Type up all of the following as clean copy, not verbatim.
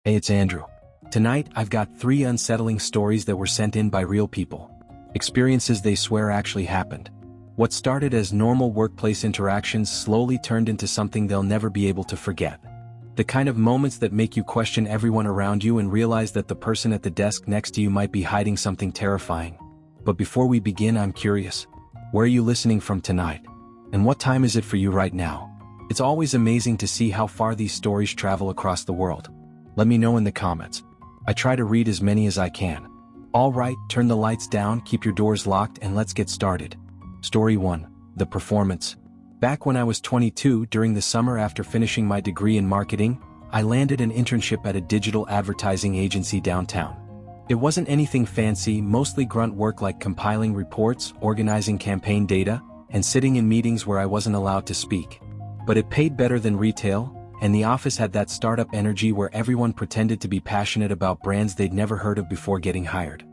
Hey, it's Andrew. Tonight, I've got 3 unsettling stories that were sent in by real people. Experiences they swear actually happened. What started as normal workplace interactions slowly turned into something they'll never be able to forget. The kind of moments that make you question everyone around you and realize that the person at the desk next to you might be hiding something terrifying. But before we begin, I'm curious. Where are you listening from tonight? And what time is it for you right now? It's always amazing to see how far these stories travel across the world. Let me know in the comments. I try to read as many as I can. Alright, turn the lights down, keep your doors locked, and let's get started. Story 1. The Performance. Back when I was 22, during the summer after finishing my degree in marketing, I landed an internship at a digital advertising agency downtown. It wasn't anything fancy, mostly grunt work like compiling reports, organizing campaign data, and sitting in meetings where I wasn't allowed to speak. But it paid better than retail, and the office had that startup energy where everyone pretended to be passionate about brands they'd never heard of before getting hired.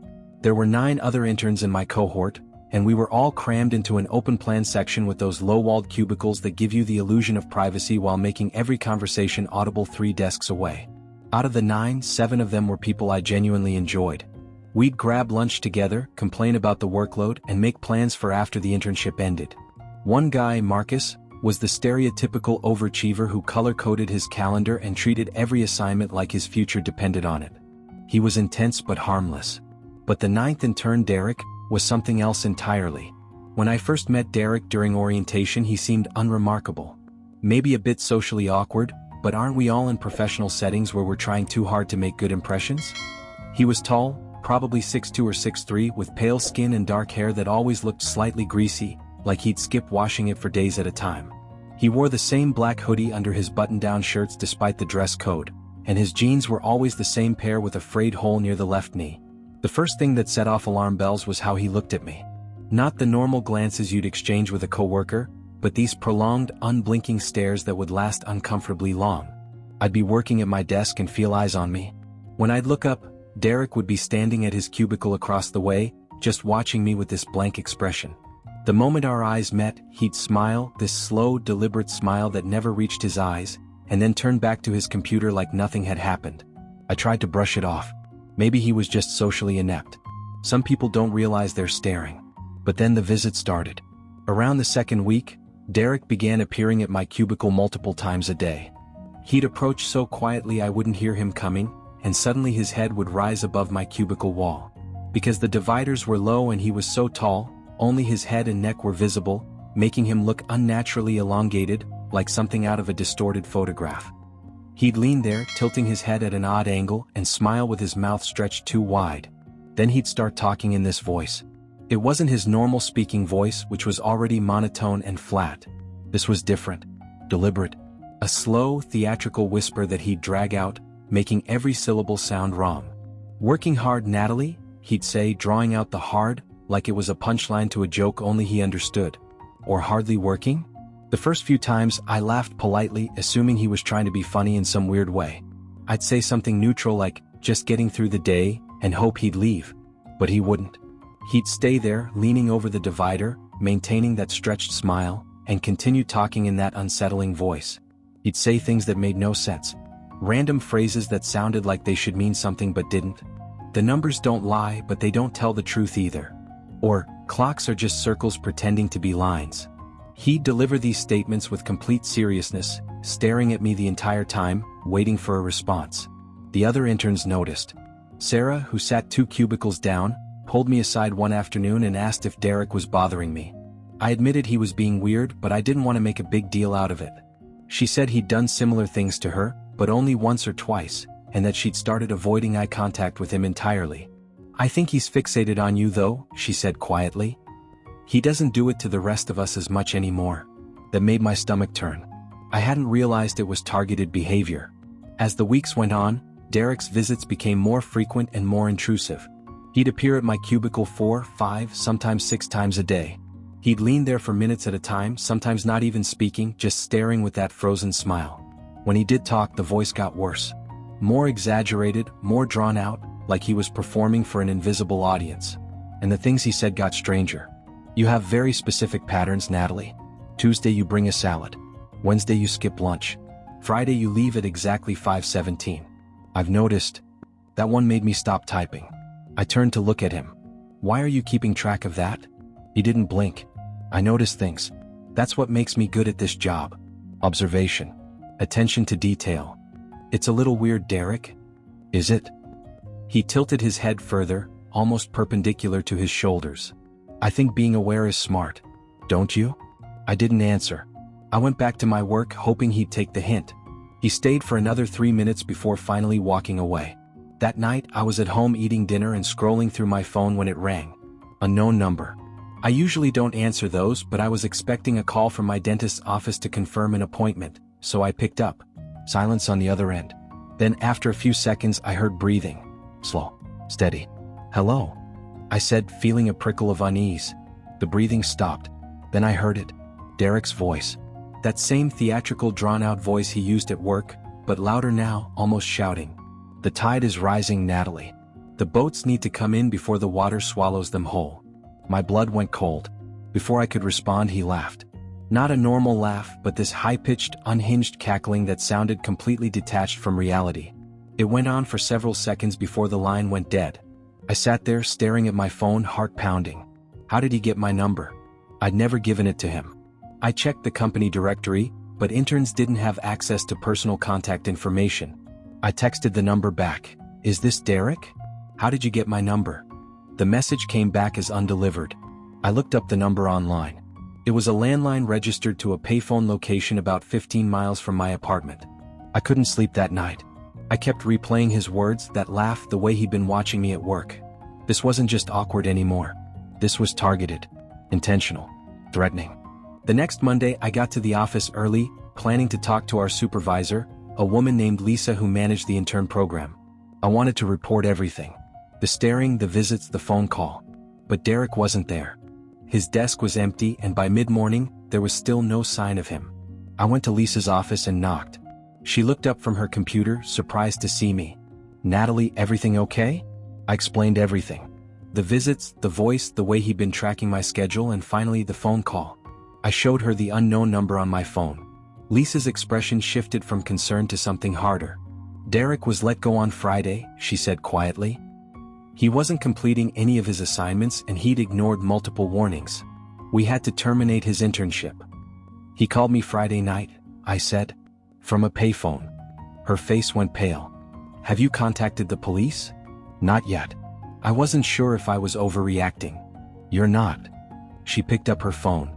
There were 9 other interns in my cohort, and we were all crammed into an open-plan section with those low-walled cubicles that give you the illusion of privacy while making every conversation audible 3 desks away. Out of the 9, 7 of them were people I genuinely enjoyed. We'd grab lunch together, complain about the workload, and make plans for after the internship ended. One guy, Marcus, was the stereotypical overachiever who color-coded his calendar and treated every assignment like his future depended on it. He was intense but harmless. But the 9th intern, Derek, was something else entirely. When I first met Derek during orientation, he seemed unremarkable. Maybe a bit socially awkward, but aren't we all in professional settings where we're trying too hard to make good impressions? He was tall, probably 6'2" or 6'3", with pale skin and dark hair that always looked slightly greasy, like he'd skip washing it for days at a time. He wore the same black hoodie under his button-down shirts despite the dress code, and his jeans were always the same pair with a frayed hole near the left knee. The first thing that set off alarm bells was how he looked at me. Not the normal glances you'd exchange with a coworker, but these prolonged, unblinking stares that would last uncomfortably long. I'd be working at my desk and feel eyes on me. When I'd look up, Derek would be standing at his cubicle across the way, just watching me with this blank expression. The moment our eyes met, he'd smile, this slow, deliberate smile that never reached his eyes, and then turn back to his computer like nothing had happened. I tried to brush it off. Maybe he was just socially inept. Some people don't realize they're staring. But then the visit started. Around the 2nd week, Derek began appearing at my cubicle multiple times a day. He'd approach so quietly I wouldn't hear him coming, and suddenly his head would rise above my cubicle wall. Because the dividers were low and he was so tall, only his head and neck were visible, making him look unnaturally elongated, like something out of a distorted photograph. He'd lean there, tilting his head at an odd angle, and smile with his mouth stretched too wide. Then he'd start talking in this voice. It wasn't his normal speaking voice, which was already monotone and flat. This was different, deliberate. A slow, theatrical whisper that he'd drag out, making every syllable sound wrong. "Working hard, Natalie?" he'd say, drawing out the hard, like it was a punchline to a joke only he understood. Or hardly working? The first few times, I laughed politely, assuming he was trying to be funny in some weird way. I'd say something neutral like, just getting through the day, and hope he'd leave. But he wouldn't. He'd stay there, leaning over the divider, maintaining that stretched smile, and continue talking in that unsettling voice. He'd say things that made no sense. Random phrases that sounded like they should mean something but didn't. The numbers don't lie, but they don't tell the truth either. Or, clocks are just circles pretending to be lines. He'd deliver these statements with complete seriousness, staring at me the entire time, waiting for a response. The other interns noticed. Sarah, who sat 2 cubicles down, pulled me aside one afternoon and asked if Derek was bothering me. I admitted he was being weird, but I didn't want to make a big deal out of it. She said he'd done similar things to her, but only once or twice, and that she'd started avoiding eye contact with him entirely. "I think he's fixated on you though," she said quietly. "He doesn't do it to the rest of us as much anymore." That made my stomach turn. I hadn't realized it was targeted behavior. As the weeks went on, Derek's visits became more frequent and more intrusive. He'd appear at my cubicle 4, 5, sometimes 6 times a day. He'd lean there for minutes at a time, sometimes not even speaking, just staring with that frozen smile. When he did talk, the voice got worse. More exaggerated, more drawn out, like he was performing for an invisible audience. And the things he said got stranger. "You have very specific patterns, Natalie. Tuesday you bring a salad. Wednesday you skip lunch. Friday you leave at exactly 5:17. I've noticed. That one made me stop typing. I turned to look at him. Why are you keeping track of that? He didn't blink. I notice things. That's what makes me good at this job. Observation. Attention to detail. It's a little weird, Derek. Is it? He tilted his head further, almost perpendicular to his shoulders. I think being aware is smart. Don't you? I didn't answer. I went back to my work hoping he'd take the hint. He stayed for another 3 minutes before finally walking away. That night, I was at home eating dinner and scrolling through my phone when it rang. Unknown number. I usually don't answer those, but I was expecting a call from my dentist's office to confirm an appointment, so I picked up. Silence on the other end. Then after a few seconds I heard breathing. Slow. Steady. Hello? I said, feeling a prickle of unease. The breathing stopped. Then I heard it. Derek's voice. That same theatrical drawn-out voice he used at work, but louder now, almost shouting. The tide is rising, Natalie. The boats need to come in before the water swallows them whole. My blood went cold. Before I could respond, he laughed. Not a normal laugh, but this high-pitched, unhinged cackling that sounded completely detached from reality. It went on for several seconds before the line went dead. I sat there staring at my phone, heart pounding. How did he get my number? I'd never given it to him. I checked the company directory, but interns didn't have access to personal contact information. I texted the number back. Is this Derek? How did you get my number? The message came back as undelivered. I looked up the number online. It was a landline registered to a payphone location about 15 miles from my apartment. I couldn't sleep that night. I kept replaying his words, that laugh, the way he'd been watching me at work. This wasn't just awkward anymore. This was targeted, intentional, threatening. The next Monday I got to the office early, planning to talk to our supervisor, a woman named Lisa who managed the intern program. I wanted to report everything. The staring, the visits, the phone call. But Derek wasn't there. His desk was empty, and by mid-morning, there was still no sign of him. I went to Lisa's office and knocked. She looked up from her computer, surprised to see me. Natalie, everything okay? I explained everything. The visits, the voice, the way he'd been tracking my schedule, and finally the phone call. I showed her the unknown number on my phone. Lisa's expression shifted from concern to something harder. Derek was let go on Friday, she said quietly. He wasn't completing any of his assignments and he'd ignored multiple warnings. We had to terminate his internship. He called me Friday night, I said. From a payphone. Her face went pale. Have you contacted the police? Not yet. I wasn't sure if I was overreacting. You're not. She picked up her phone.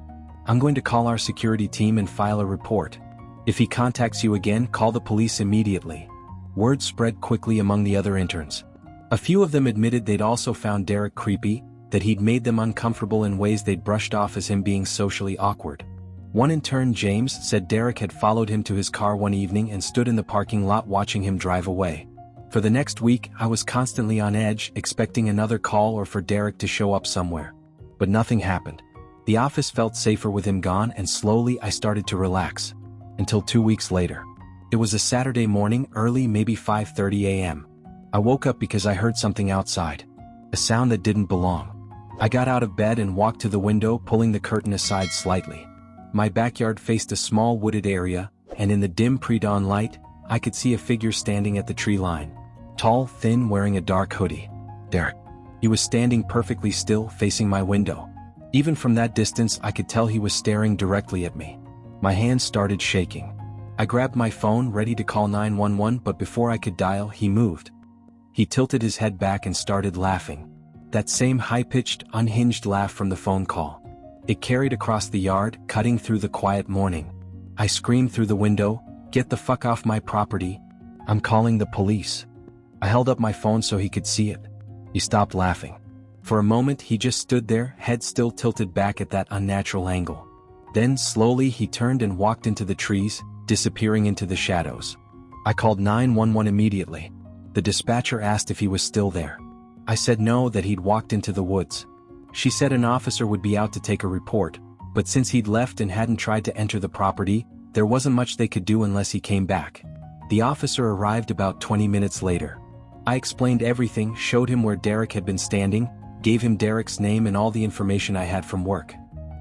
I'm going to call our security team and file a report. If he contacts you again, call the police immediately. Word spread quickly among the other interns. A few of them admitted they'd also found Derek creepy, that he'd made them uncomfortable in ways they'd brushed off as him being socially awkward. One intern, James, said Derek had followed him to his car one evening and stood in the parking lot watching him drive away. For the next week, I was constantly on edge, expecting another call or for Derek to show up somewhere. But nothing happened. The office felt safer with him gone, and slowly I started to relax. Until 2 weeks later. It was a Saturday morning, early, maybe 5:30 a.m. I woke up because I heard something outside. A sound that didn't belong. I got out of bed and walked to the window, pulling the curtain aside slightly. My backyard faced a small wooded area, and in the dim pre-dawn light, I could see a figure standing at the tree line. Tall, thin, wearing a dark hoodie. Derek. He was standing perfectly still, facing my window. Even from that distance, I could tell he was staring directly at me. My hands started shaking. I grabbed my phone, ready to call 911, but before I could dial, he moved. He tilted his head back and started laughing. That same high-pitched, unhinged laugh from the phone call. It carried across the yard, cutting through the quiet morning. I screamed through the window, "Get the fuck off my property. I'm calling the police." I held up my phone so he could see it. He stopped laughing. For a moment he just stood there, head still tilted back at that unnatural angle. Then slowly he turned and walked into the trees, disappearing into the shadows. I called 911 immediately. The dispatcher asked if he was still there. I said no, that he'd walked into the woods. She said an officer would be out to take a report, but since he'd left and hadn't tried to enter the property, there wasn't much they could do unless he came back. The officer arrived about 20 minutes later. I explained everything, showed him where Derek had been standing, gave him Derek's name and all the information I had from work.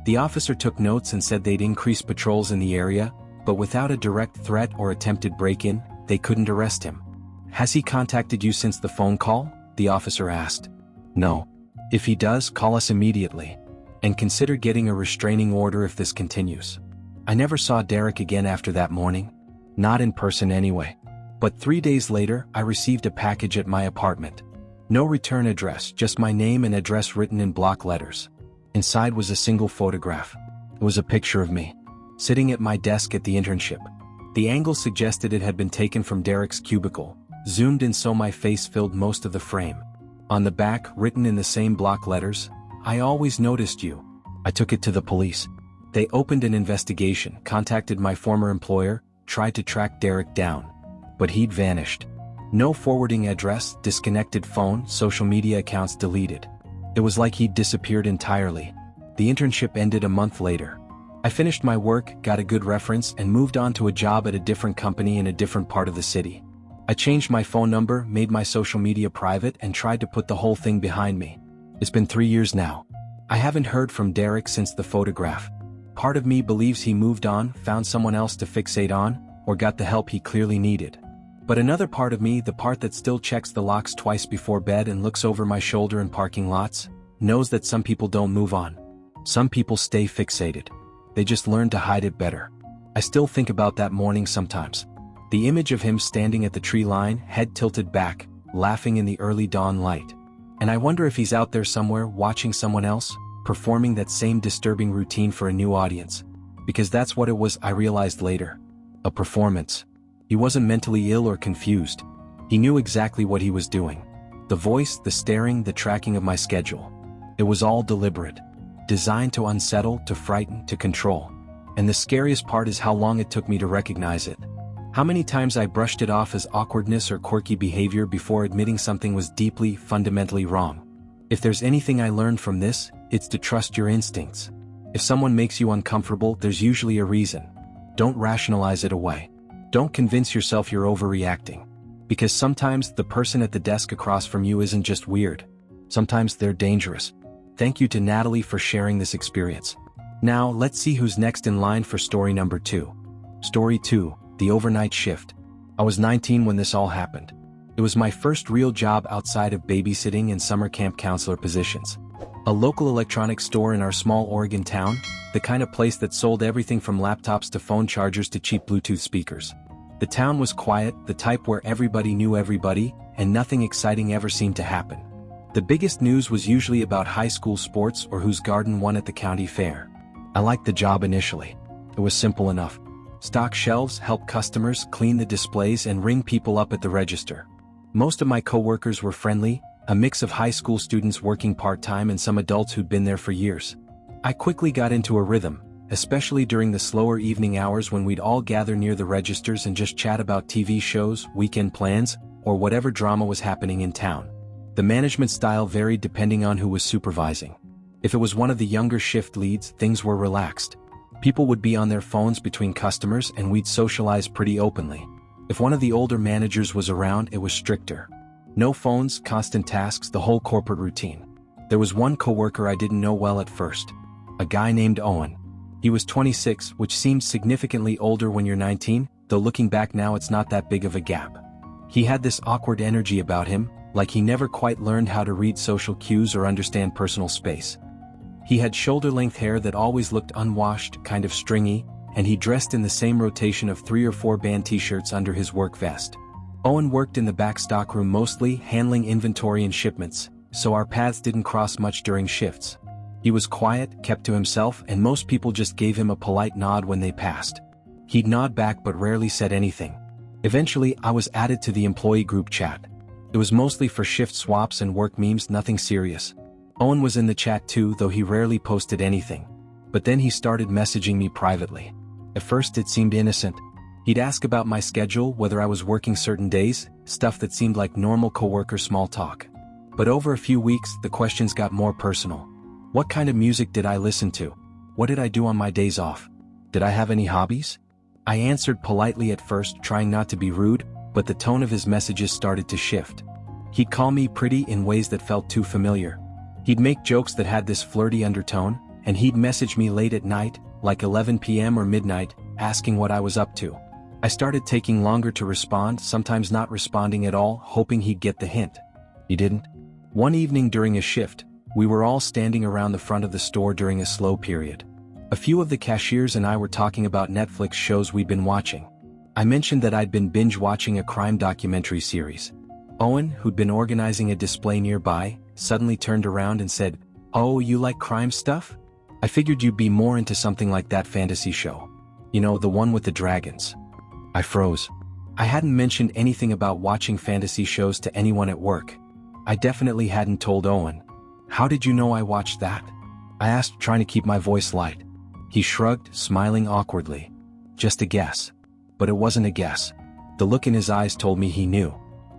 The officer took notes and said they'd increase patrols in the area, but without a direct threat or attempted break-in, they couldn't arrest him. "Has he contacted you since the phone call?" the officer asked. "No. If he does, call us immediately. And consider getting a restraining order if this continues." I never saw Derek again after that morning. Not in person anyway. But 3 days later, I received a package at my apartment. No return address, just my name and address written in block letters. Inside was a single photograph. It was a picture of me, sitting at my desk at the internship. The angle suggested it had been taken from Derek's cubicle, zoomed in so my face filled most of the frame. On the back, written in the same block letters, "I always noticed you." I took it to the police. They opened an investigation, contacted my former employer, tried to track Derek down. But he'd vanished. No forwarding address, disconnected phone, social media accounts deleted. It was like he'd disappeared entirely. The internship ended a month later. I finished my work, got a good reference, and moved on to a job at a different company in a different part of the city. I changed my phone number, made my social media private, and tried to put the whole thing behind me. It's been 3 years now. I haven't heard from Derek since the photograph. Part of me believes he moved on, found someone else to fixate on, or got the help he clearly needed. But another part of me, the part that still checks the locks twice before bed and looks over my shoulder in parking lots, knows that some people don't move on. Some people stay fixated. They just learn to hide it better. I still think about that morning sometimes. The image of him standing at the tree line, head tilted back, laughing in the early dawn light. And I wonder if he's out there somewhere watching someone else, performing that same disturbing routine for a new audience. Because that's what it was, I realized later. A performance. He wasn't mentally ill or confused. He knew exactly what he was doing. The voice, the staring, the tracking of my schedule. It was all deliberate. Designed to unsettle, to frighten, to control. And the scariest part is how long it took me to recognize it. How many times I brushed it off as awkwardness or quirky behavior before admitting something was deeply, fundamentally wrong. If there's anything I learned from this, it's to trust your instincts. If someone makes you uncomfortable, there's usually a reason. Don't rationalize it away. Don't convince yourself you're overreacting. Because sometimes the person at the desk across from you isn't just weird. Sometimes they're dangerous. Thank you to Natalie for sharing this experience. Now, let's see who's next in line for story number 2. Story 2. The overnight shift. I was 19 when this all happened. It was my first real job outside of babysitting and summer camp counselor positions. A local electronics store in our small Oregon town, the kind of place that sold everything from laptops to phone chargers to cheap Bluetooth speakers. The town was quiet, the type where everybody knew everybody, and nothing exciting ever seemed to happen. The biggest news was usually about high school sports or whose garden won at the county fair. I liked the job initially. It was simple enough. Stock shelves, help customers, clean the displays, and ring people up at the register. Most of my coworkers were friendly, a mix of high school students working part-time and some adults who'd been there for years. I quickly got into a rhythm, especially during the slower evening hours when we'd all gather near the registers and just chat about TV shows, weekend plans, or whatever drama was happening in town. The management style varied depending on who was supervising. If it was one of the younger shift leads, things were relaxed. People would be on their phones between customers and we'd socialize pretty openly. If one of the older managers was around, it was stricter. No phones, constant tasks, the whole corporate routine. There was one coworker I didn't know well at first. A guy named Owen. He was 26, which seems significantly older when you're 19, though looking back now it's not that big of a gap. He had this awkward energy about him, like he never quite learned how to read social cues or understand personal space. He had shoulder-length hair that always looked unwashed, kind of stringy, and he dressed in the same rotation of 3 or 4 band t-shirts under his work vest. Owen worked in the back stockroom mostly, handling inventory and shipments, so our paths didn't cross much during shifts. He was quiet, kept to himself, and most people just gave him a polite nod when they passed. He'd nod back but rarely said anything. Eventually, I was added to the employee group chat. It was mostly for shift swaps and work memes, nothing serious. Owen was in the chat too, though he rarely posted anything. But then he started messaging me privately. At first it seemed innocent. He'd ask about my schedule, whether I was working certain days, stuff that seemed like normal coworker small talk. But over a few weeks, the questions got more personal. What kind of music did I listen to? What did I do on my days off? Did I have any hobbies? I answered politely at first, trying not to be rude, but the tone of his messages started to shift. He'd call me pretty in ways that felt too familiar. He'd make jokes that had this flirty undertone, and he'd message me late at night, like 11 p.m. or midnight, asking what I was up to. I started taking longer to respond, sometimes not responding at all, hoping he'd get the hint. He didn't. One evening during a shift, we were all standing around the front of the store during a slow period. A few of the cashiers and I were talking about Netflix shows we'd been watching. I mentioned that I'd been binge-watching a crime documentary series. Owen, who'd been organizing a display nearby, suddenly turned around and said, "Oh, you like crime stuff? I figured you'd be more into something like that fantasy show. You know, the one with the dragons." I froze. I hadn't mentioned anything about watching fantasy shows to anyone at work. I definitely hadn't told Owen. "How did you know I watched that?" I asked, trying to keep my voice light. He shrugged, smiling awkwardly. "Just a guess." But it wasn't a guess. The look in his eyes told me he knew.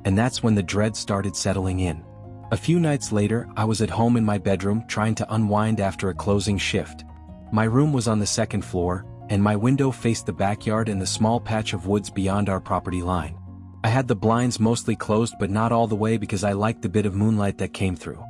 And that's when the dread started settling in. A few nights later, I was at home in my bedroom trying to unwind after a closing shift. My room was on the second floor, and my window faced the backyard and the small patch of woods beyond our property line. I had the blinds mostly closed, but not all the way, because I liked the bit of moonlight that came through.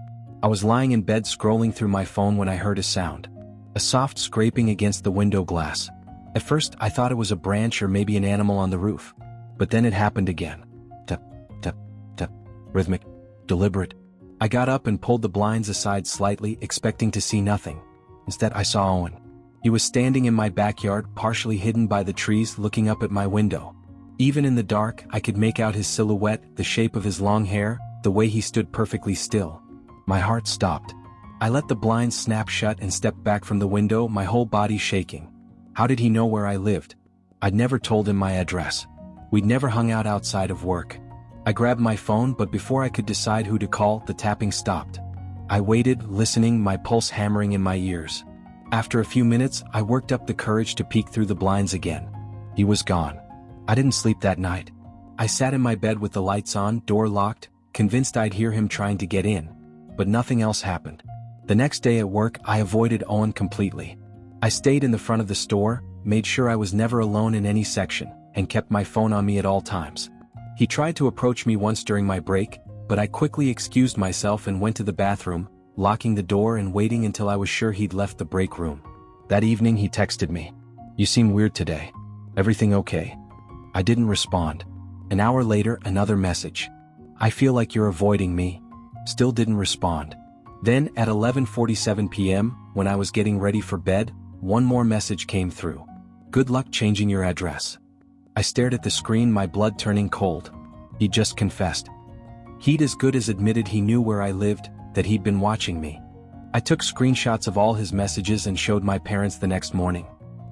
I was lying in bed scrolling through my phone when I heard a sound. A soft scraping against the window glass. At first, I thought it was a branch or maybe an animal on the roof. But then it happened again. Tap, tap, tap. Rhythmic. Deliberate. I got up and pulled the blinds aside slightly, expecting to see nothing. Instead, I saw Owen. He was standing in my backyard, partially hidden by the trees, looking up at my window. Even in the dark, I could make out his silhouette, the shape of his long hair, the way he stood perfectly still. My heart stopped. I let the blinds snap shut and stepped back from the window, my whole body shaking. How did he know where I lived? I'd never told him my address. We'd never hung out outside of work. I grabbed my phone, but before I could decide who to call, the tapping stopped. I waited, listening, my pulse hammering in my ears. After a few minutes, I worked up the courage to peek through the blinds again. He was gone. I didn't sleep that night. I sat in my bed with the lights on, door locked, convinced I'd hear him trying to get in. But nothing else happened. The next day at work, I avoided Owen completely. I stayed in the front of the store, made sure I was never alone in any section, and kept my phone on me at all times. He tried to approach me once during my break, but I quickly excused myself and went to the bathroom, locking the door and waiting until I was sure he'd left the break room. That evening he texted me. "You seem weird today. Everything okay?" I didn't respond. An hour later, another message. "I feel like you're avoiding me." Still didn't respond. Then, at 11:47 p.m., when I was getting ready for bed, one more message came through. "Good luck changing your address." I stared at the screen, my blood turning cold. He'd just confessed. He'd as good as admitted he knew where I lived, that he'd been watching me. I took screenshots of all his messages and showed my parents the next morning.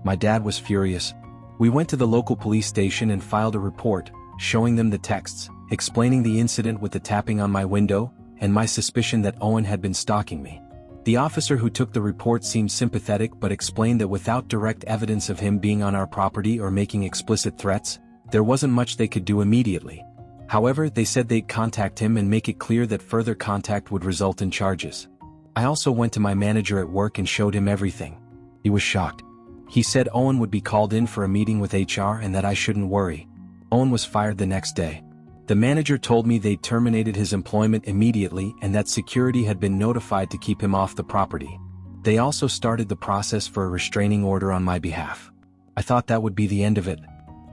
My dad was furious. We went to the local police station and filed a report, showing them the texts, explaining the incident with the tapping on my window, and my suspicion that Owen had been stalking me. The officer who took the report seemed sympathetic but explained that without direct evidence of him being on our property or making explicit threats, there wasn't much they could do immediately. However, they said they'd contact him and make it clear that further contact would result in charges. I also went to my manager at work and showed him everything. He was shocked. He said Owen would be called in for a meeting with HR and that I shouldn't worry. Owen was fired the next day. The manager told me they'd terminated his employment immediately and that security had been notified to keep him off the property. They also started the process for a restraining order on my behalf. I thought that would be the end of it.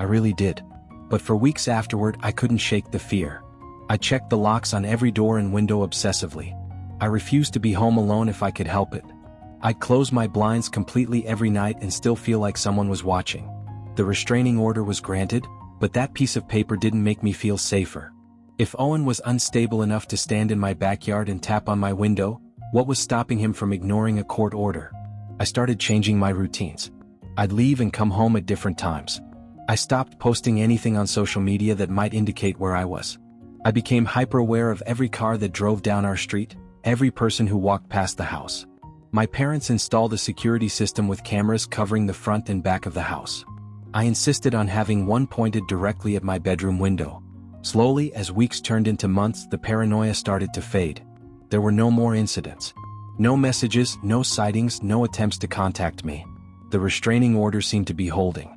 I really did. But for weeks afterward, I couldn't shake the fear. I checked the locks on every door and window obsessively. I refused to be home alone if I could help it. I'd close my blinds completely every night and still feel like someone was watching. The restraining order was granted, but that piece of paper didn't make me feel safer. If Owen was unstable enough to stand in my backyard and tap on my window, what was stopping him from ignoring a court order? I started changing my routines. I'd leave and come home at different times. I stopped posting anything on social media that might indicate where I was. I became hyper-aware of every car that drove down our street, every person who walked past the house. My parents installed a security system with cameras covering the front and back of the house. I insisted on having one pointed directly at my bedroom window. Slowly, as weeks turned into months, the paranoia started to fade. There were no more incidents. No messages, no sightings, no attempts to contact me. The restraining order seemed to be holding.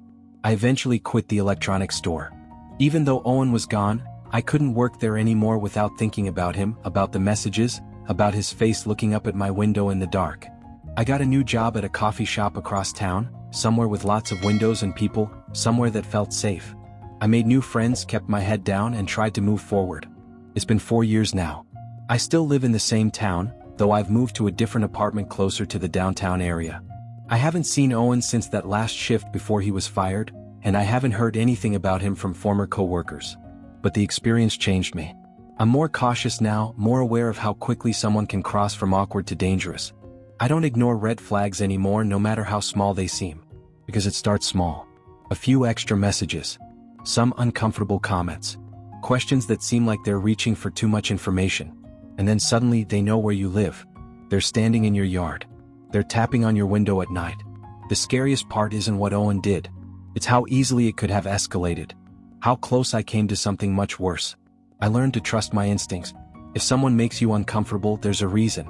I eventually quit the electronics store. Even though Owen was gone, I couldn't work there anymore without thinking about him, about the messages, about his face looking up at my window in the dark. I got a new job at a coffee shop across town, somewhere with lots of windows and people, somewhere that felt safe. I made new friends, kept my head down, and tried to move forward. It's been 4 years now. I still live in the same town, though I've moved to a different apartment closer to the downtown area. I haven't seen Owen since that last shift before he was fired, and I haven't heard anything about him from former coworkers. But the experience changed me. I'm more cautious now, more aware of how quickly someone can cross from awkward to dangerous. I don't ignore red flags anymore, no matter how small they seem. Because it starts small. A few extra messages. Some uncomfortable comments. Questions that seem like they're reaching for too much information. And then suddenly they know where you live. They're standing in your yard. They're tapping on your window at night. The scariest part isn't what Owen did. It's how easily it could have escalated. How close I came to something much worse. I learned to trust my instincts. If someone makes you uncomfortable, there's a reason.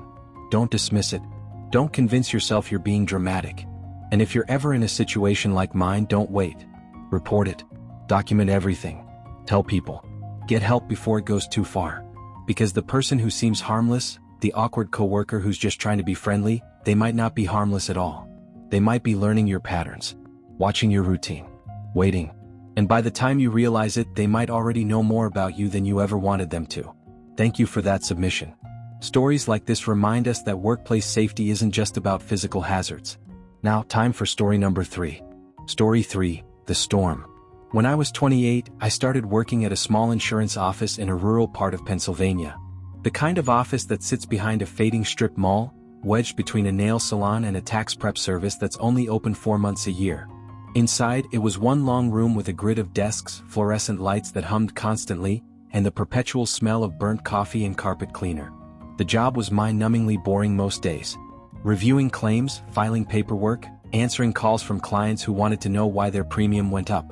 Don't dismiss it. Don't convince yourself you're being dramatic. And if you're ever in a situation like mine, don't wait. Report it. Document everything. Tell people. Get help before it goes too far. Because the person who seems harmless, the awkward coworker who's just trying to be friendly, they might not be harmless at all. They might be learning your patterns. Watching your routine. Waiting. And by the time you realize it, they might already know more about you than you ever wanted them to. Thank you for that submission. Stories like this remind us that workplace safety isn't just about physical hazards. Now, time for story number 3. Story 3, The Storm. When I was 28, I started working at a small insurance office in a rural part of Pennsylvania. The kind of office that sits behind a fading strip mall, wedged between a nail salon and a tax prep service that's only open 4 months a year. Inside, it was one long room with a grid of desks, fluorescent lights that hummed constantly, and the perpetual smell of burnt coffee and carpet cleaner. The job was mind-numbingly boring most days. Reviewing claims, filing paperwork, answering calls from clients who wanted to know why their premium went up.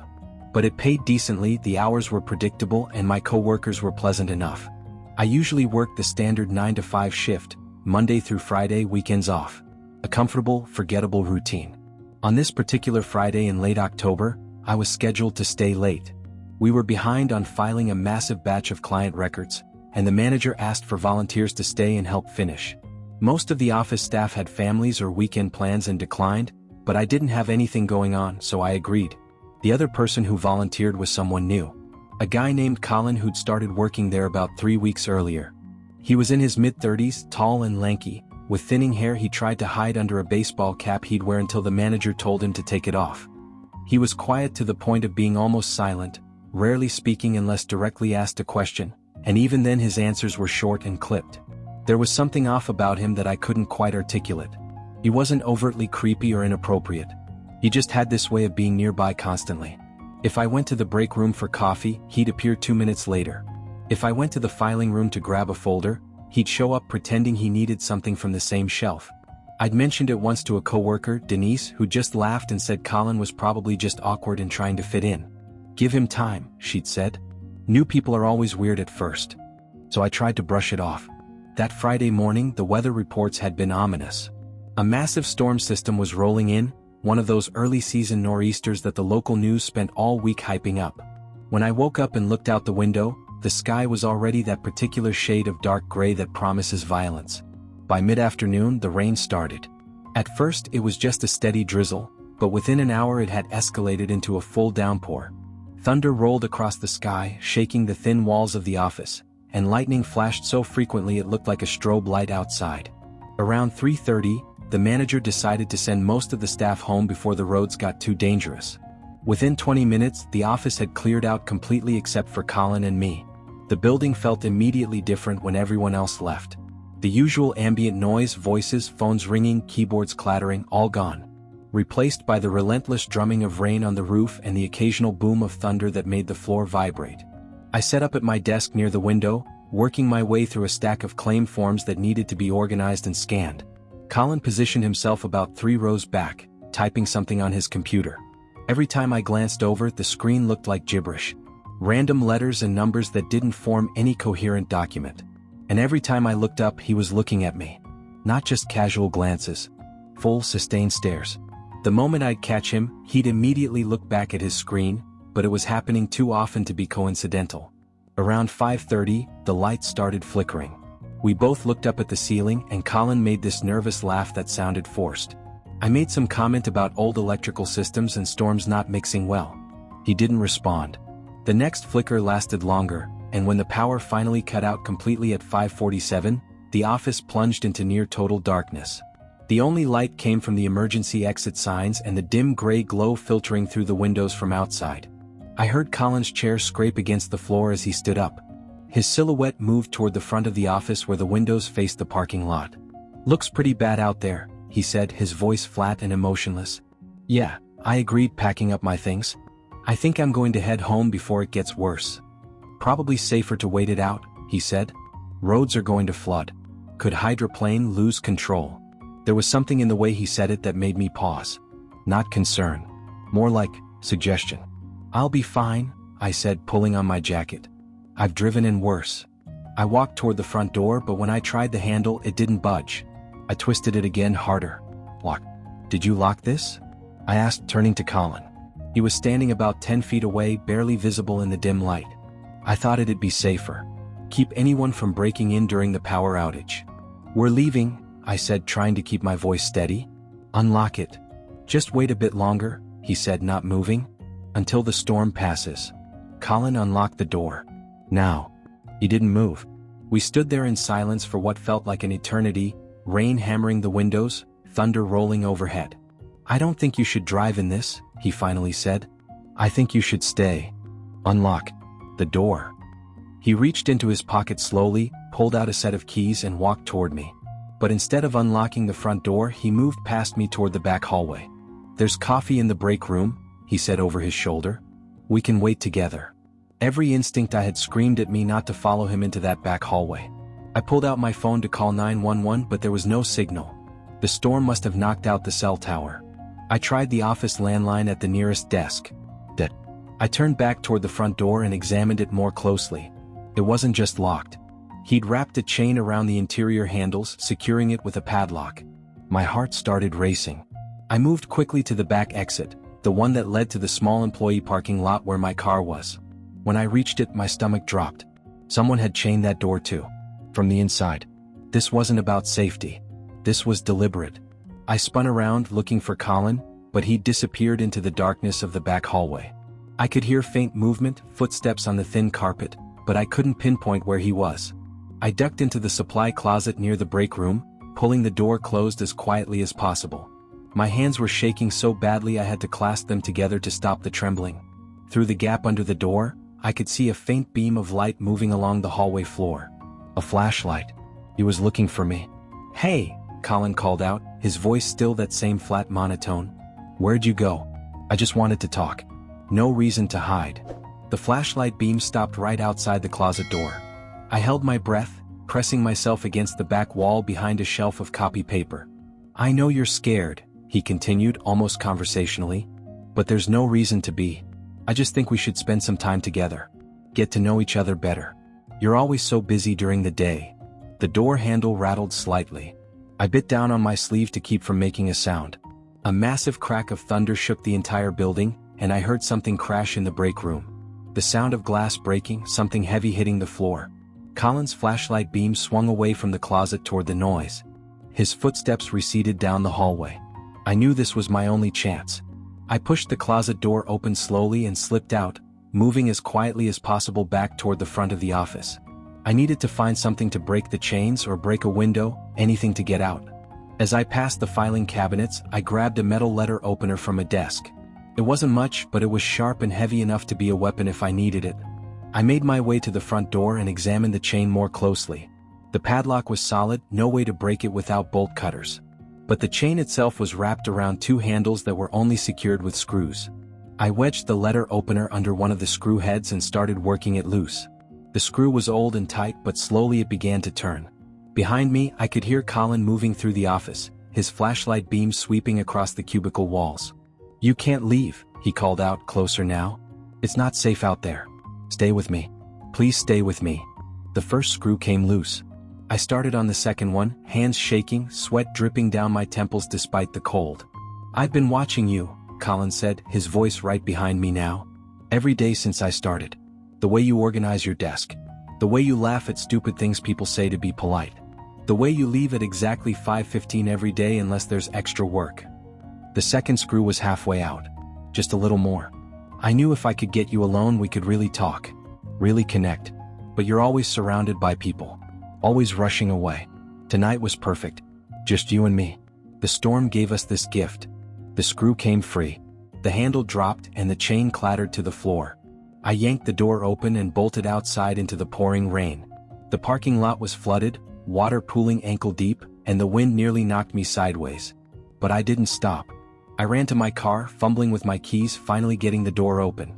But it paid decently, the hours were predictable, and my coworkers were pleasant enough. I usually worked the standard 9 to 5 shift, Monday through Friday, weekends off. A comfortable, forgettable routine. On this particular Friday in late October, I was scheduled to stay late. We were behind on filing a massive batch of client records, and the manager asked for volunteers to stay and help finish. Most of the office staff had families or weekend plans and declined, but I didn't have anything going on, so I agreed. The other person who volunteered was someone new. A guy named Colin who'd started working there about 3 weeks earlier. He was in his mid-30s, tall and lanky. With thinning hair he tried to hide under a baseball cap he'd wear until the manager told him to take it off. He was quiet to the point of being almost silent, rarely speaking unless directly asked a question, and even then his answers were short and clipped. There was something off about him that I couldn't quite articulate. He wasn't overtly creepy or inappropriate. He just had this way of being nearby constantly. If I went to the break room for coffee, he'd appear 2 minutes later. If I went to the filing room to grab a folder, he'd show up pretending he needed something from the same shelf. I'd mentioned it once to a coworker, Denise, who just laughed and said Colin was probably just awkward and trying to fit in. Give him time, she'd said. New people are always weird at first. So I tried to brush it off. That Friday morning, the weather reports had been ominous. A massive storm system was rolling in, one of those early season nor'easters that the local news spent all week hyping up. When I woke up and looked out the window, the sky was already that particular shade of dark gray that promises violence. By mid-afternoon, the rain started. At first, it was just a steady drizzle, but within an hour it had escalated into a full downpour. Thunder rolled across the sky, shaking the thin walls of the office, and lightning flashed so frequently it looked like a strobe light outside. Around 3:30, the manager decided to send most of the staff home before the roads got too dangerous. Within 20 minutes, the office had cleared out completely except for Colin and me. The building felt immediately different when everyone else left. The usual ambient noise, voices, phones ringing, keyboards clattering, all gone. Replaced by the relentless drumming of rain on the roof and the occasional boom of thunder that made the floor vibrate. I sat up at my desk near the window, working my way through a stack of claim forms that needed to be organized and scanned. Colin positioned himself about 3 rows back, typing something on his computer. Every time I glanced over, the screen looked like gibberish. Random letters and numbers that didn't form any coherent document. And every time I looked up, he was looking at me. Not just casual glances. Full, sustained stares. The moment I'd catch him, he'd immediately look back at his screen, but it was happening too often to be coincidental. Around 5:30, the lights started flickering. We both looked up at the ceiling, and Colin made this nervous laugh that sounded forced. I made some comment about old electrical systems and storms not mixing well. He didn't respond. The next flicker lasted longer, and when the power finally cut out completely at 5:47, the office plunged into near-total darkness. The only light came from the emergency exit signs and the dim gray glow filtering through the windows from outside. I heard Colin's chair scrape against the floor as he stood up. His silhouette moved toward the front of the office where the windows faced the parking lot. "Looks pretty bad out there," he said, his voice flat and emotionless. "Yeah," I agreed, packing up my things. "I think I'm going to head home before it gets worse." "Probably safer to wait it out," he said. "Roads are going to flood. Could hydroplane lose control?" There was something in the way he said it that made me pause. Not concern. More like suggestion. "I'll be fine," I said, pulling on my jacket. "I've driven in worse." I walked toward the front door, but when I tried the handle, it didn't budge. I twisted it again, harder. "Lock. Did you lock this?" I asked, turning to Colin. He was standing about 10 feet away, barely visible in the dim light. "I thought it'd be safer. Keep anyone from breaking in during the power outage." "We're leaving," I said, trying to keep my voice steady. "Unlock it." "Just wait a bit longer," he said, not moving. "Until the storm passes." Colin unlocked the door. "Now." He didn't move. We stood there in silence for what felt like an eternity, rain hammering the windows, thunder rolling overhead. "I don't think you should drive in this," he finally said. "I think you should stay." "Unlock the door." He reached into his pocket slowly, pulled out a set of keys and walked toward me. But instead of unlocking the front door, he moved past me toward the back hallway. "There's coffee in the break room," he said over his shoulder. "We can wait together." Every instinct I had screamed at me not to follow him into that back hallway. I pulled out my phone to call 911, but there was no signal. The storm must have knocked out the cell tower. I tried the office landline at the nearest desk. Dead. I turned back toward the front door and examined it more closely. It wasn't just locked. He'd wrapped a chain around the interior handles, securing it with a padlock. My heart started racing. I moved quickly to the back exit, the one that led to the small employee parking lot where my car was. When I reached it, my stomach dropped. Someone had chained that door too. From the inside. This wasn't about safety. This was deliberate. I spun around, looking for Colin, but he'd disappeared into the darkness of the back hallway. I could hear faint movement, footsteps on the thin carpet, but I couldn't pinpoint where he was. I ducked into the supply closet near the break room, pulling the door closed as quietly as possible. My hands were shaking so badly I had to clasp them together to stop the trembling. Through the gap under the door, I could see a faint beam of light moving along the hallway floor. A flashlight. He was looking for me. "Hey," Colin called out, his voice still that same flat monotone. "Where'd you go?" "I just wanted to talk." "No reason to hide." The flashlight beam stopped right outside the closet door. I held my breath, pressing myself against the back wall behind a shelf of copy paper. "I know you're scared," he continued almost conversationally, "but there's no reason to be. I just think we should spend some time together. Get to know each other better. You're always so busy during the day." The door handle rattled slightly. I bit down on my sleeve to keep from making a sound. A massive crack of thunder shook the entire building, and I heard something crash in the break room. The sound of glass breaking, something heavy hitting the floor. Colin's flashlight beam swung away from the closet toward the noise. His footsteps receded down the hallway. I knew this was my only chance. I pushed the closet door open slowly and slipped out, moving as quietly as possible back toward the front of the office. I needed to find something to break the chains or break a window, anything to get out. As I passed the filing cabinets, I grabbed a metal letter opener from a desk. It wasn't much, but it was sharp and heavy enough to be a weapon if I needed it. I made my way to the front door and examined the chain more closely. The padlock was solid, no way to break it without bolt cutters. But the chain itself was wrapped around two handles that were only secured with screws. I wedged the letter opener under one of the screw heads and started working it loose. The screw was old and tight, but slowly it began to turn. Behind me, I could hear Colin moving through the office, his flashlight beam sweeping across the cubicle walls. "You can't leave," he called out, closer now. "It's not safe out there. Stay with me. Please stay with me." The first screw came loose. I started on the second one, hands shaking, sweat dripping down my temples despite the cold. "I've been watching you," Colin said, his voice right behind me now. "Every day since I started. The way you organize your desk. The way you laugh at stupid things people say to be polite. The way you leave at exactly 5:15 every day unless there's extra work." The second screw was halfway out. Just a little more. I knew if I could get you alone we could really talk, really connect. But you're always surrounded by people, always rushing away. Tonight was perfect, just you and me. The storm gave us this gift. The screw came free. The handle dropped and the chain clattered to the floor. I yanked the door open and bolted outside into the pouring rain. The parking lot was flooded, water pooling ankle deep, and the wind nearly knocked me sideways. But I didn't stop. I ran to my car, fumbling with my keys, finally getting the door open.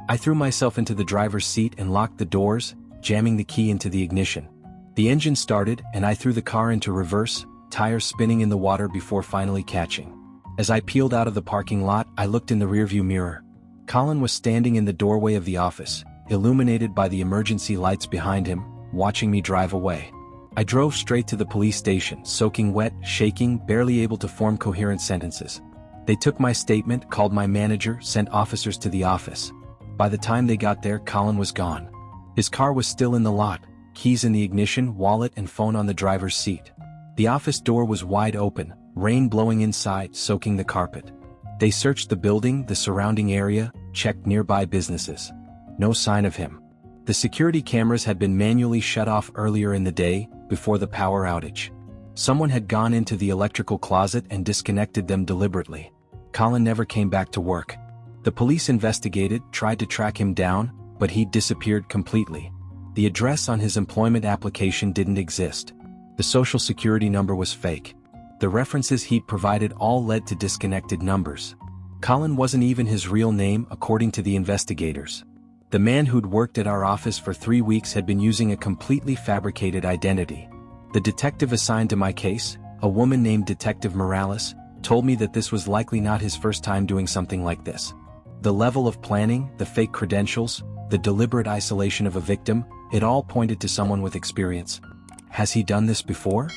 I threw myself into the driver's seat and locked the doors, jamming the key into the ignition. The engine started and I threw the car into reverse, tires spinning in the water before finally catching. As I peeled out of the parking lot, I looked in the rearview mirror. Colin was standing in the doorway of the office, illuminated by the emergency lights behind him, watching me drive away. I drove straight to the police station, soaking wet, shaking, barely able to form coherent sentences. They took my statement, called my manager, sent officers to the office. By the time they got there, Colin was gone. His car was still in the lot, keys in the ignition, wallet and phone on the driver's seat. The office door was wide open, rain blowing inside, soaking the carpet. They searched the building, the surrounding area, checked nearby businesses. No sign of him. The security cameras had been manually shut off earlier in the day, before the power outage. Someone had gone into the electrical closet and disconnected them deliberately. Colin never came back to work. The police investigated, tried to track him down, but he'd disappeared completely. The address on his employment application didn't exist. The social security number was fake. The references he'd provided all led to disconnected numbers. Colin wasn't even his real name, according to the investigators. The man who'd worked at our office for 3 weeks had been using a completely fabricated identity. The detective assigned to my case, a woman named Detective Morales, told me that this was likely not his first time doing something like this. The level of planning, the fake credentials, the deliberate isolation of a victim, it all pointed to someone with experience. Has he done this before?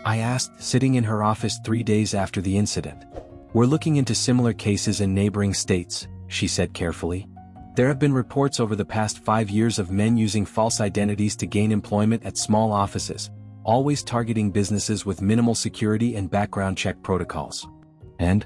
I asked, sitting in her office 3 days after the incident. We're looking into similar cases in neighboring states, she said carefully. There have been reports over the past 5 years of men using false identities to gain employment at small offices, always targeting businesses with minimal security and background check protocols. And?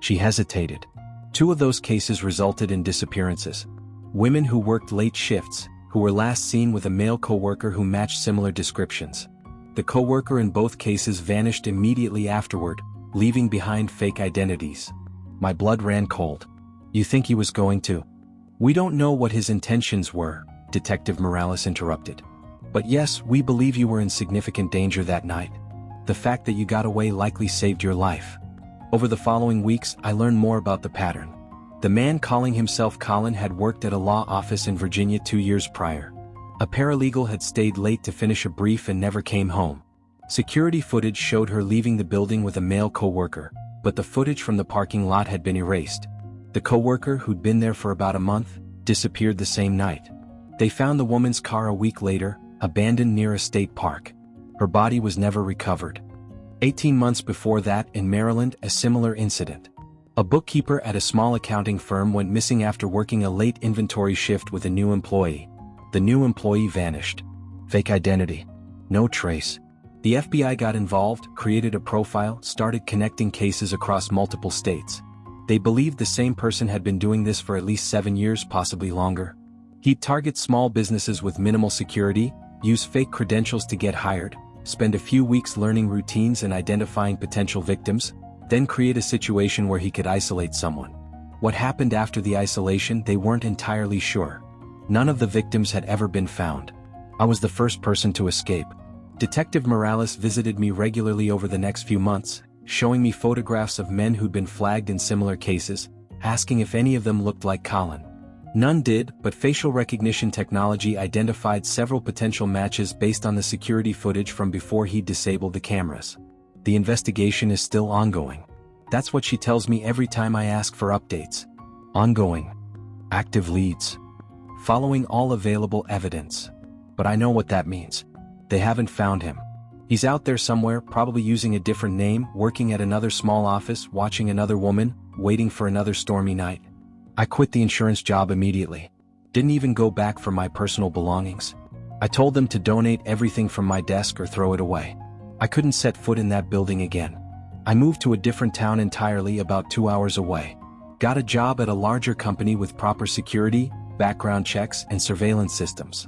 She hesitated. 2 of those cases resulted in disappearances. Women who worked late shifts, who were last seen with a male coworker who matched similar descriptions. The coworker in both cases vanished immediately afterward, leaving behind fake identities. My blood ran cold. You think he was going to? We don't know what his intentions were, Detective Morales interrupted. But yes, we believe you were in significant danger that night. The fact that you got away likely saved your life. Over the following weeks, I learned more about the pattern. The man calling himself Colin had worked at a law office in Virginia 2 years prior. A paralegal had stayed late to finish a brief and never came home. Security footage showed her leaving the building with a male coworker, but the footage from the parking lot had been erased. The coworker, who'd been there for about a month, disappeared the same night. They found the woman's car a week later, abandoned near a state park. Her body was never recovered. 18 months before that, in Maryland, a similar incident. A bookkeeper at a small accounting firm went missing after working a late inventory shift with a new employee. The new employee vanished. Fake identity. No trace. The FBI got involved, created a profile, started connecting cases across multiple states. They believed the same person had been doing this for at least 7 years, possibly longer. He'd target small businesses with minimal security, use fake credentials to get hired, spend a few weeks learning routines and identifying potential victims, then create a situation where he could isolate someone. What happened after the isolation, they weren't entirely sure. None of the victims had ever been found. I was the first person to escape. Detective Morales visited me regularly over the next few months, showing me photographs of men who'd been flagged in similar cases, asking if any of them looked like Colin. None did, but facial recognition technology identified several potential matches based on the security footage from before he disabled the cameras. The investigation is still ongoing. That's what she tells me every time I ask for updates. Ongoing. Active leads. Following all available evidence. But I know what that means. They haven't found him. He's out there somewhere, probably using a different name, working at another small office, watching another woman, waiting for another stormy night. I quit the insurance job immediately. Didn't even go back for my personal belongings. I told them to donate everything from my desk or throw it away. I couldn't set foot in that building again. I moved to a different town entirely, about 2 hours away. Got a job at a larger company with proper security, background checks, and surveillance systems.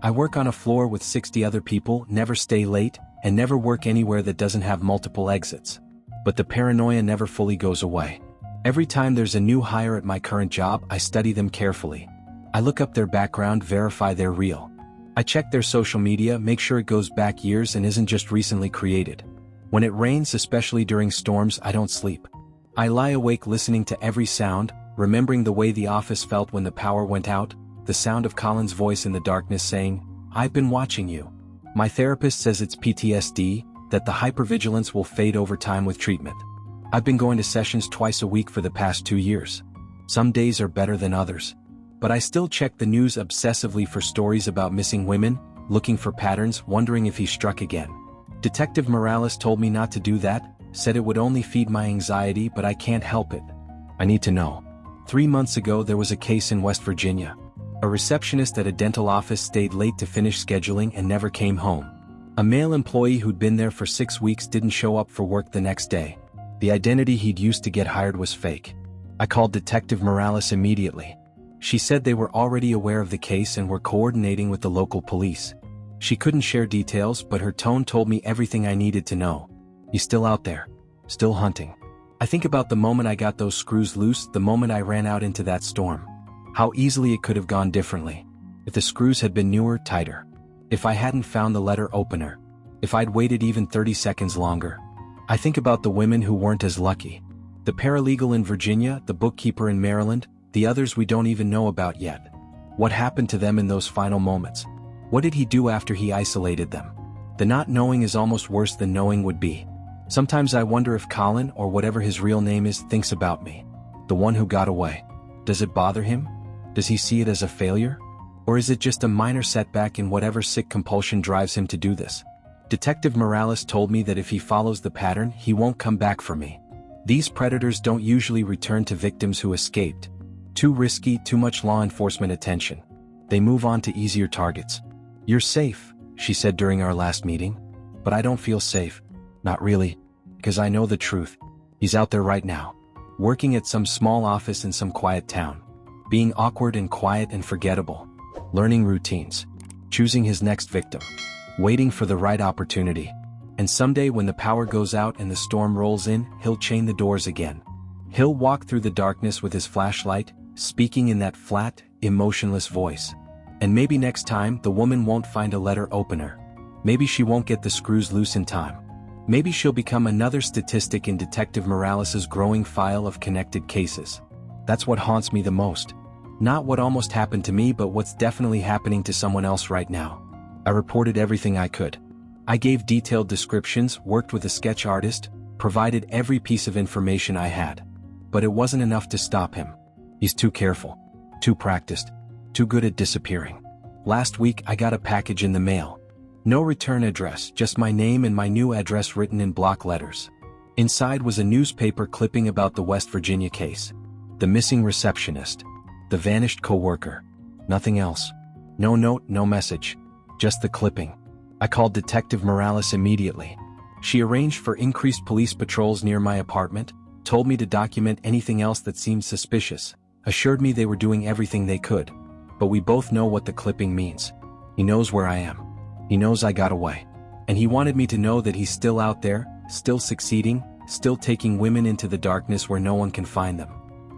I work on a floor with 60 other people, never stay late, and never work anywhere that doesn't have multiple exits. But the paranoia never fully goes away. Every time there's a new hire at my current job, I study them carefully. I look up their background, verify they're real. I check their social media, make sure it goes back years and isn't just recently created. When it rains, especially during storms, I don't sleep. I lie awake listening to every sound, remembering the way the office felt when the power went out, the sound of Colin's voice in the darkness saying, "I've been watching you." My therapist says it's PTSD, that the hypervigilance will fade over time with treatment. I've been going to sessions twice a week for the past 2 years. Some days are better than others. But I still check the news obsessively for stories about missing women, looking for patterns, wondering if he struck again. Detective Morales told me not to do that, said it would only feed my anxiety, but I can't help it. I need to know. 3 months ago there was a case in West Virginia. A receptionist at a dental office stayed late to finish scheduling and never came home. A male employee who'd been there for 6 weeks didn't show up for work the next day. The identity he'd used to get hired was fake. I called Detective Morales immediately. She said they were already aware of the case and were coordinating with the local police. She couldn't share details, but her tone told me everything I needed to know. He's still out there. Still hunting. I think about the moment I got those screws loose, the moment I ran out into that storm. How easily it could have gone differently. If the screws had been newer, tighter. If I hadn't found the letter opener. If I'd waited even 30 seconds longer. I think about the women who weren't as lucky. The paralegal in Virginia, the bookkeeper in Maryland, the others we don't even know about yet. What happened to them in those final moments? What did he do after he isolated them? The not knowing is almost worse than knowing would be. Sometimes I wonder if Colin, or whatever his real name is, thinks about me. The one who got away. Does it bother him? Does he see it as a failure? Or is it just a minor setback in whatever sick compulsion drives him to do this? Detective Morales told me that if he follows the pattern, he won't come back for me. These predators don't usually return to victims who escaped. Too risky, too much law enforcement attention. They move on to easier targets. "You're safe," she said during our last meeting. But I don't feel safe. Not really. Because I know the truth. He's out there right now. Working at some small office in some quiet town. Being awkward and quiet and forgettable. Learning routines. Choosing his next victim. Waiting for the right opportunity. And someday when the power goes out and the storm rolls in, he'll chain the doors again. He'll walk through the darkness with his flashlight, speaking in that flat, emotionless voice. And maybe next time the woman won't find a letter opener. Maybe she won't get the screws loose in time. Maybe she'll become another statistic in Detective Morales's growing file of connected cases. That's what haunts me the most. Not what almost happened to me, but what's definitely happening to someone else right now. I reported everything I could. I gave detailed descriptions, worked with a sketch artist, provided every piece of information I had. But it wasn't enough to stop him. He's too careful, too practiced, too good at disappearing. Last week I got a package in the mail. No return address, just my name and my new address written in block letters. Inside was a newspaper clipping about the West Virginia case. The missing receptionist. The vanished coworker. Nothing else. No note, no message. Just the clipping. I called Detective Morales immediately. She arranged for increased police patrols near my apartment, told me to document anything else that seemed suspicious, assured me they were doing everything they could. But we both know what the clipping means. He knows where I am. He knows I got away. And he wanted me to know that he's still out there, still succeeding, still taking women into the darkness where no one can find them.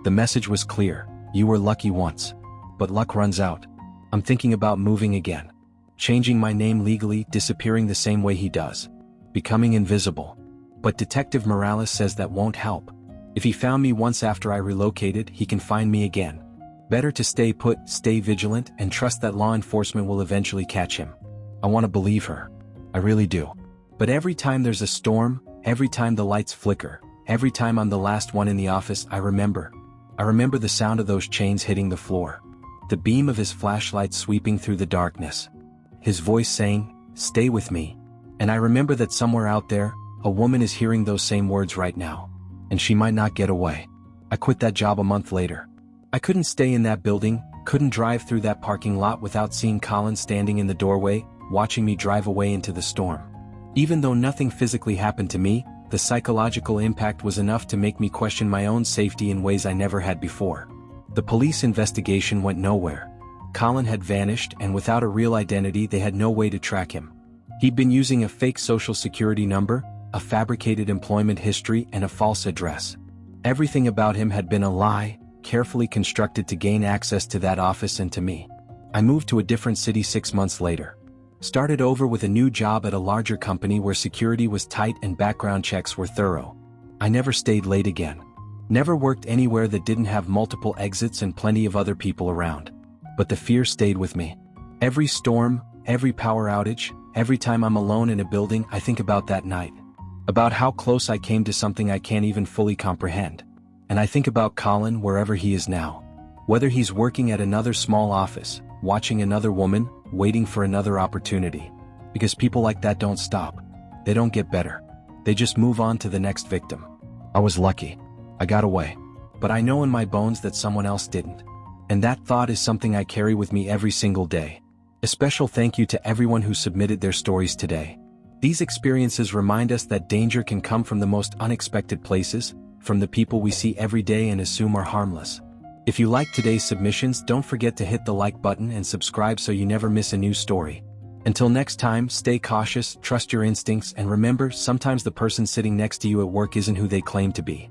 The message was clear. You were lucky once. But luck runs out. I'm thinking about moving again. Changing my name legally, disappearing the same way he does. Becoming invisible. But Detective Morales says that won't help. If he found me once after I relocated, he can find me again. Better to stay put, stay vigilant, and trust that law enforcement will eventually catch him. I want to believe her. I really do. But every time there's a storm, every time the lights flicker, every time I'm the last one in the office, I remember. I remember the sound of those chains hitting the floor. The beam of his flashlight sweeping through the darkness. His voice saying, "Stay with me." And I remember that somewhere out there, a woman is hearing those same words right now. And she might not get away. I quit that job a month later. I couldn't stay in that building, couldn't drive through that parking lot without seeing Colin standing in the doorway, watching me drive away into the storm. Even though nothing physically happened to me, The psychological impact was enough to make me question my own safety in ways I never had before. The police investigation went nowhere. Colin had vanished, and without a real identity they had no way to track him. He'd been using a fake social security number, a fabricated employment history, and a false address. Everything about him had been a lie, carefully constructed to gain access to that office and to me. I moved to a different city 6 months later. Started over with a new job at a larger company where security was tight and background checks were thorough. I never stayed late again. Never worked anywhere that didn't have multiple exits and plenty of other people around. But the fear stayed with me. Every storm, every power outage, every time I'm alone in a building, I think about that night. About how close I came to something I can't even fully comprehend. And I think about Colin wherever he is now. Whether he's working at another small office, watching another woman, waiting for another opportunity. Because people like that don't stop. They don't get better. They just move on to the next victim. I was lucky. I got away. But I know in my bones that someone else didn't. And that thought is something I carry with me every single day. A special thank you to everyone who submitted their stories today. These experiences remind us that danger can come from the most unexpected places, from the people we see every day and assume are harmless. If you like today's submissions, don't forget to hit the like button and subscribe so you never miss a new story. Until next time, stay cautious, trust your instincts, and remember, sometimes the person sitting next to you at work isn't who they claim to be.